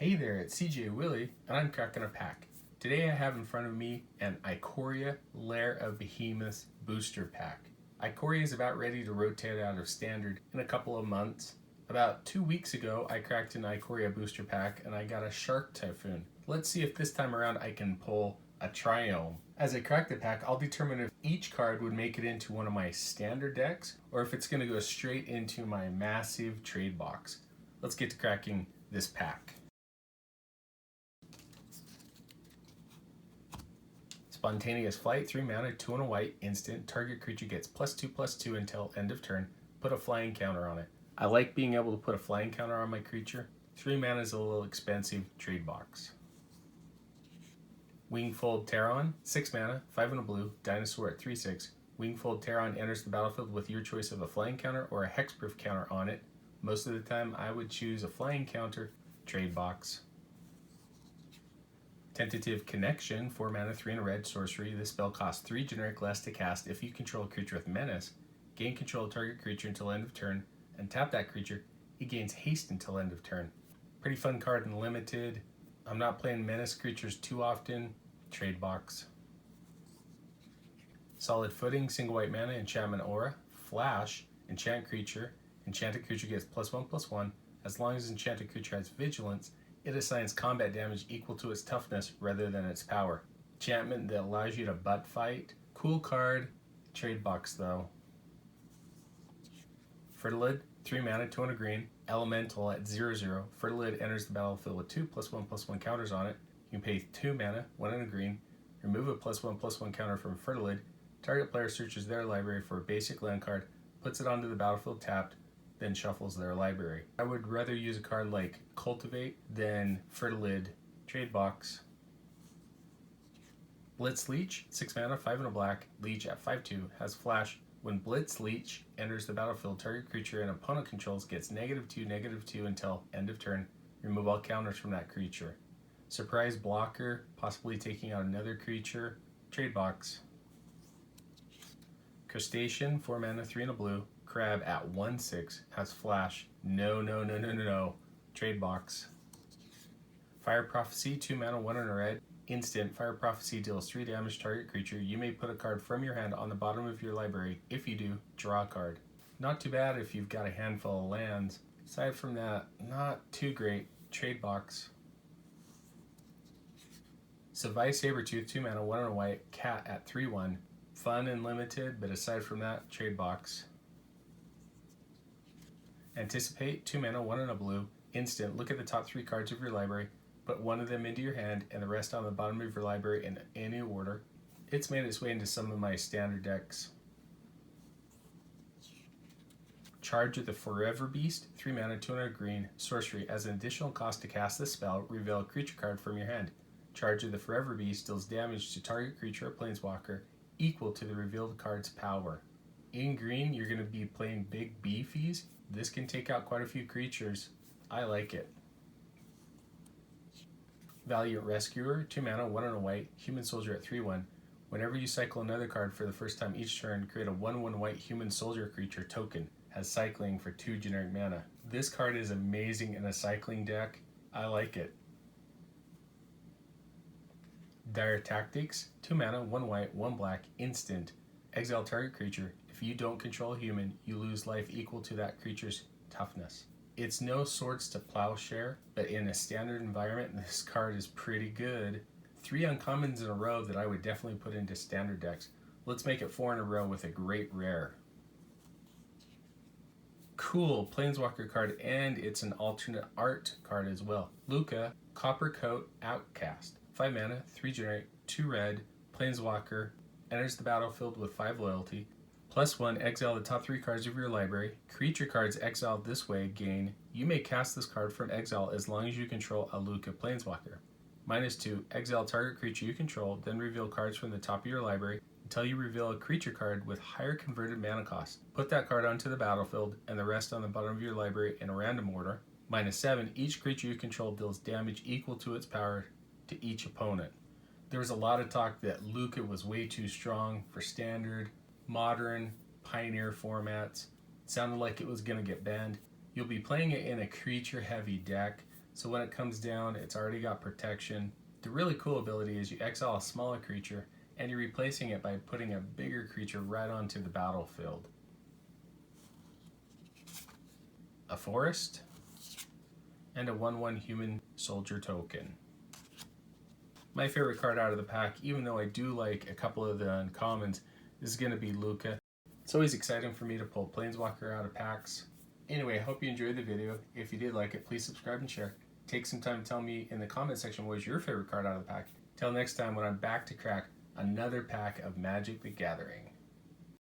Hey there, it's CJ Willie, and I'm cracking a pack. Today I have in front of me an Ikoria Lair of Behemoths booster pack. Ikoria is about ready to rotate out of standard in a couple of months. About 2 weeks ago, I cracked an Ikoria booster pack and I got a Shark Typhoon. Let's see if this time around I can pull a Triome. As I crack the pack, I'll determine if each card would make it into one of my standard decks or if it's going to go straight into my massive trade box. Let's get to cracking this pack. Spontaneous Flight, 3 mana, 2 and a white, instant. Target creature gets +2/+2 until end of turn. Put a flying counter on it. I like being able to put a flying counter on my creature. 3 mana is a little expensive, trade box. Wingfold Terran, 6 mana, 5 and a blue, dinosaur at 3/6. Wingfold Terran enters the battlefield with your choice of a flying counter or a hexproof counter on it. Most of the time I would choose a flying counter, trade box. Tentative Connection, 4 mana, 3 and a red, sorcery. This spell costs 3 generic less to cast if you control a creature with menace. Gain control of target creature until end of turn, and tap that creature. It gains haste until end of turn. Pretty fun card in limited. I'm not playing menace creatures too often. Trade box. Solid Footing, single white mana, enchantment aura. Flash, enchant creature. Enchanted creature gets +1/+1. As long as enchanted creature has vigilance, it assigns combat damage equal to its toughness rather than its power. Enchantment that allows you to butt fight. Cool card. Trade box though. Fertilid, 3 mana, 2 and a green. Elemental at 0/0. Fertilid enters the battlefield with 2 +1/+1 counters on it. You can pay 2 mana, 1 and a green. Remove a +1/+1 counter from Fertilid. Target player searches their library for a basic land card, puts it onto the battlefield tapped, then shuffles their library. I would rather use a card like Cultivate than Fertilid. Trade box. Blitz Leech, 6 mana, 5 and a black, Leech at 5/2, has flash. When Blitz Leech enters the battlefield, target creature and opponent controls gets -2/-2 until end of turn. Remove all counters from that creature. Surprise blocker, possibly taking out another creature. Trade box. Crustacean, 4 mana, 3 and a blue, crab at 1/6, has flash. No. Trade box. Fire Prophecy, 2 mana, 1 and a red. Instant, Fire Prophecy deals 3 damage to target creature. You may put a card from your hand on the bottom of your library. If you do, draw a card. Not too bad if you've got a handful of lands. Aside from that, not too great. Trade box. Savai Sabertooth, 2 mana, 1 and a white, cat at 3/1. Fun and limited, but aside from that, trade box. Anticipate, 2 mana, 1 and a blue, instant. Look at the top 3 cards of your library, put one of them into your hand and the rest on the bottom of your library in any order. It's made its way into some of my standard decks. Charge of the Forever Beast, 3 mana, 2 and a green, sorcery. As an additional cost to cast this spell, reveal a creature card from your hand. Charge of the Forever Beast deals damage to target creature or planeswalker equal to the revealed card's power. In green, you're going to be playing big beefies. This can take out quite a few creatures. I like it. Valiant Rescuer, 2 mana, 1 and a white, human soldier at 3/1. Whenever you cycle another card for the first time each turn, create a 1/1 white human soldier creature token. Has cycling for 2 generic mana. This card is amazing in a cycling deck. I like it. Dire Tactics, 2 mana, 1 white, 1 black, instant. Exile target creature. If you don't control a human, you lose life equal to that creature's toughness. It's no Swords to Plowshare, but in a standard environment, this card is pretty good. 3 uncommons in a row that I would definitely put into standard decks. Let's make it 4 in a row with a great rare. Cool Planeswalker card, and it's an alternate art card as well. Luca, Copper Coat, Outcast. 5 mana, 3 generic, 2 red, Planeswalker, enters the battlefield with 5 loyalty. +1, exile the top 3 cards of your library. Creature cards exiled this way gain. You may cast this card from exile as long as you control a Luca Planeswalker. -2, exile target creature you control, then reveal cards from the top of your library until you reveal a creature card with higher converted mana cost. Put that card onto the battlefield and the rest on the bottom of your library in a random order. -7, each creature you control deals damage equal to its power to each opponent. There was a lot of talk that Luca was way too strong for standard, modern, pioneer formats. It sounded like it was going to get banned. You'll be playing it in a creature heavy deck, so when it comes down, it's already got protection. The really cool ability is you exile a smaller creature, and you're replacing it by putting a bigger creature right onto the battlefield. A forest, and a 1/1 human soldier token. My favorite card out of the pack, even though I do like a couple of the uncommons, is going to be Luca. It's always exciting for me to pull Planeswalker out of packs. Anyway, I hope you enjoyed the video. If you did like it, please subscribe and share. Take some time to tell me in the comment section what was your favorite card out of the pack. Till next time when I'm back to crack another pack of Magic the Gathering.